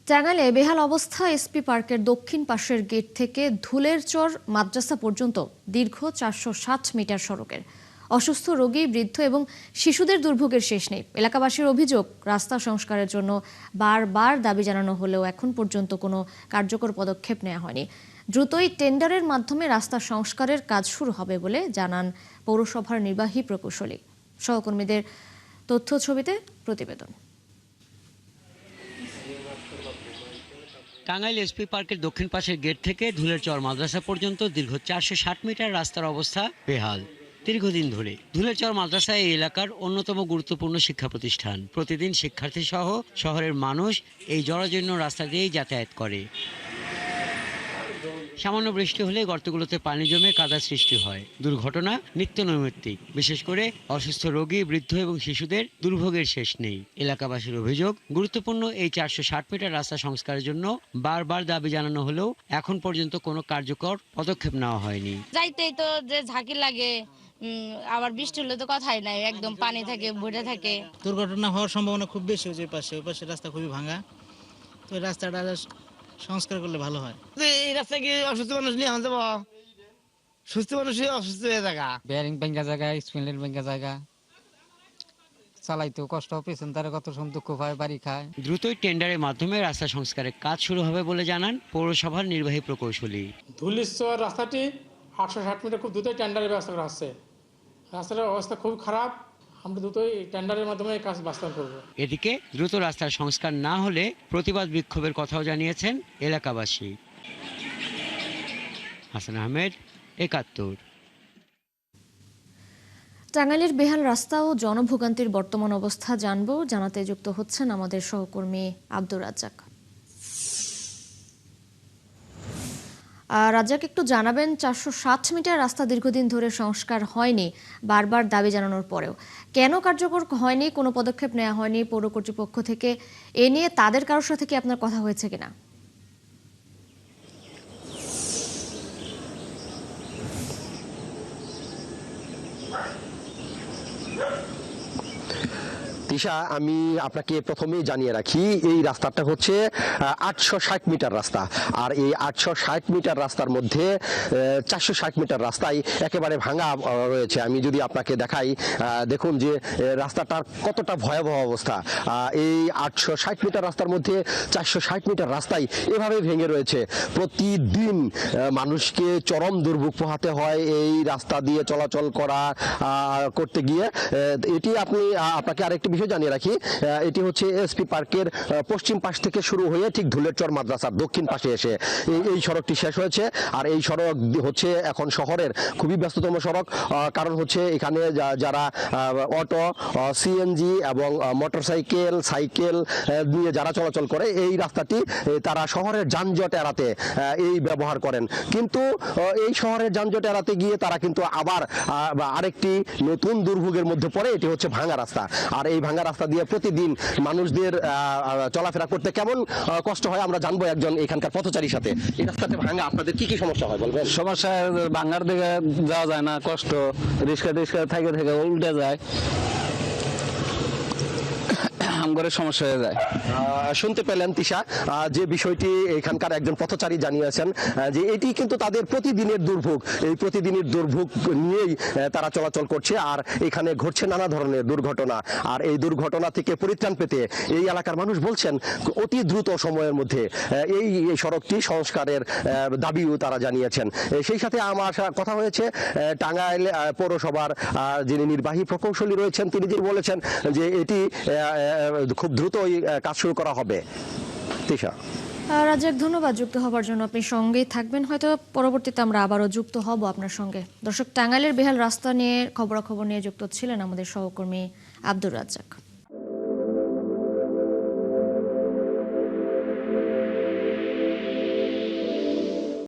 টাঙ্গাইলে বেহাল অবস্থা এসপি পার্কের দক্ষিণ পাশের গেট থেকে ধুলের চর মাদ্রাসা পর্যন্ত দীর্ঘ ৪৬০ মিটার সড়কের। অসুস্থ রোগী, বৃদ্ধ এবং শিশুদের দুর্ভোগের শেষ নেই। এলাকাবাসীর অভিযোগ, রাস্তা সংস্কারের জন্য বারবার দাবি জানানো হলেও এখন পর্যন্ত কোনো কার্যকর পদক্ষেপ নেওয়া হয়নি। দ্রুতই টেন্ডারের মাধ্যমে রাস্তা সংস্কারের কাজ শুরু হবে বলে জানান পৌরসভার নির্বাহী প্রকৌশলী। সহকর্মীদের তথ্য ছবিতে প্রতিবেদন। টাঙ্গাইল এসপি পার্কের দক্ষিণ পাশের গেট থেকে ধুলের চর মাদ্রাসা পর্যন্ত দীর্ঘ ৪৬০ মিটার রাস্তার অবস্থা বেহাল। দীর্ঘদিন ধরে ধুলের চর মাদ্রাসা এই এলাকার অন্যতম গুরুত্বপূর্ণ শিক্ষা প্রতিষ্ঠান। প্রতিদিন শিক্ষার্থী সহ শহরের মানুষ এই জরাজীর্ণ রাস্তা দিয়েই যাতায়াত করে। সামান্য বৃষ্টি হলে গর্তগুলোতে পানি জমে কাদা সৃষ্টি হয়। দুর্ঘটনা নিত্য নৈমিত্তিক, বিশেষ করে অসুস্থ রোগী, বৃদ্ধ এবং শিশুদের দুর্ভোগের শেষ নেই। এলাকাবাসীর অভিযোগ, গুরুত্বপূর্ণ এই ৪৬০ মিটার রাস্তা সংস্কারের জন্য বারবার দাবি জানানো হলেও এখন পর্যন্ত কোনো কার্যকর পদক্ষেপ নেওয়া হয়নি। যাইতেই তো যে ঝাঁকি লাগে, আবার বৃষ্টি হলে তো কথাই নাই, একদম পানি থাকে, ভরে থাকে। দুর্ঘটনা হওয়ার সম্ভাবনা খুব বেশি। ওই পাশে রাস্তা খুবই ভাঙা, তো রাস্তাটা সংস্কার করলে ভালো হয়। এই রাস্তা কি অসুস্থ মানুষ নিয়ে আনতে পারবো? সুস্থ মানুষ অসুস্থ হয়ে থাকা, বেয়ারিং ভেঙা জায়গা, স্পিনের ভেঙা জায়গা, চালাইতেও কষ্ট, পেছন তারা কত দুঃখ পায়, বাড়ি খায়। দ্রুতই টেন্ডারের মাধ্যমে রাস্তা সংস্কারের কাজ শুরু হবে বলে জানান পৌরসভার নির্বাহী প্রকৌশলী। ধুলির চর রাস্তাটি ৮৬০ মিটার খুব দ্রুতই টেন্ডারের ব্যবস্থা করা হচ্ছে। রাস্তার অবস্থা খুব খারাপ, আমরা দ্রুতই টেন্ডারের মাধ্যমে এই কাজ বাস্তবায়ন করব। এদিকে দ্রুত রাস্তার সংস্কার না হলে প্রতিবাদ বিক্ষোভের কথাও জানিয়েছেন এলাকাবাসী। হাসান আহমেদ, ৭১। টাঙ্গাইলের বেহাল রাস্তা ও জনভোগান্তির বর্তমান অবস্থা জানাতে যুক্ত হচ্ছেন আমাদের সহকর্মী আব্দুর রাজ্জাক। রাজ্জাক, একটু জানাবেন, ৪৬০ মিটার রাস্তা দীর্ঘদিন ধরে সংস্কার হয়নি, বারবার দাবি জানানোর পরেও কেন কার্যকর হয়নি, কোনো পদক্ষেপ নেওয়া হয়নি পৌর কর্তৃপক্ষ থেকে? এ নিয়ে তাদের কারোর সাথে কি আপনার কথা হয়েছে কিনা? তিশা, আমি আপনাকে প্রথমেই জানিয়ে রাখি, এই রাস্তাটা হচ্ছে ৮৬০ মিটার রাস্তা। আর এই ৮৬০ মিটার রাস্তার মধ্যে ৪৬০ মিটার রাস্তায় একেবারে ভাঙা রয়েছে। আমি যদি আপনাকে দেখাই, দেখুন যে রাস্তাটার কতটা ভয়াবহ অবস্থা। এই ৮৬০ মিটার রাস্তার মধ্যে ৪৬০ মিটার রাস্তায় এভাবে ভেঙে রয়েছে। প্রতিদিন মানুষকে চরম দুর্ভোগ পোহাতে হয় এই রাস্তা দিয়ে চলাচল করতে গিয়ে। এটি আপনাকে আরেকটি বিষয় জানিয়ে রাখি, এটি হচ্ছে এসপি পার্কের পশ্চিম পাশ থেকে শুরু হয়ে ঠিক ধুলের চর মাদ্রাসার দক্ষিণ পাশে এসে এই সড়কটি শেষ হয়েছে। আর এই সড়ক হচ্ছে এখন শহরের খুবই ব্যস্ততম সড়ক। কারণ হচ্ছে এখানে যারা অটো, সিএনজি এবং মোটরসাইকেল, সাইকেল নিয়ে যারা চলাচল করে, এই রাস্তাটি তারা শহরের যানজট এড়াতে এই ব্যবহার করেন। কিন্তু এই শহরের যানজট এড়াতে গিয়ে তারা কিন্তু আবার আরেকটি নতুন দুর্ভোগের মধ্যে পড়ে। এটি হচ্ছে ভাঙা রাস্তা। আর এই ভাঙা রাস্তা দিয়ে প্রতিদিন মানুষদের চলাফেরা করতে কেমন কষ্ট হয় আমরা জানবো একজন এখানকার পথচারীর সাথে। এই রাস্তাতে ভাঙা আপনাদের কি কি সমস্যা হয় বলবেন? সমস্যা, ভাঙার দিকে যাওয়া যায় না, কষ্ট, রিক্সা থেকে উল্টে যায়, সমস্যা হয়ে যায়। শুনতে পেলেন তিশা, যে বিষয়টি এখানকার একজন পথচারী জানিয়েছেন, যে এটি কিন্তু তাদের প্রতিদিনের দুর্ভোগ। এই প্রতিদিনের দুর্ভোগ নিয়েই তারা চলাচল করছে। আর এখানে ঘটছে নানা ধরনের দুর্ঘটনা। আর এই দুর্ঘটনা থেকে পরিত্রাণ পেতে এই এলাকার মানুষ বলছেন অতি দ্রুত সময়ের মধ্যে এই সড়কটি সংস্কারের দাবিও তারা জানিয়েছেন। সেই সাথে আমার কথা হয়েছে টাঙ্গাইল পৌরসভার যিনি নির্বাহী প্রকৌশলী রয়েছেন, তিনি যে বলেছেন যে এটি খুব দ্রুতই কাজ শুরু করা হবে। তিশা, রাজ্জাক, ধন্যবাদ যুক্ত হবার জন্য। আপনি সঙ্গেই থাকবেন, হয়তো পরবর্তীতে আমরা আবারও যুক্ত হব আপনার সঙ্গে। দর্শক, টাঙ্গাইলের বেহাল রাস্তা নিয়ে খবরাখবর নিয়ে যুক্ত ছিলেন আমাদের সহকর্মী আব্দুর রাজ্জাক।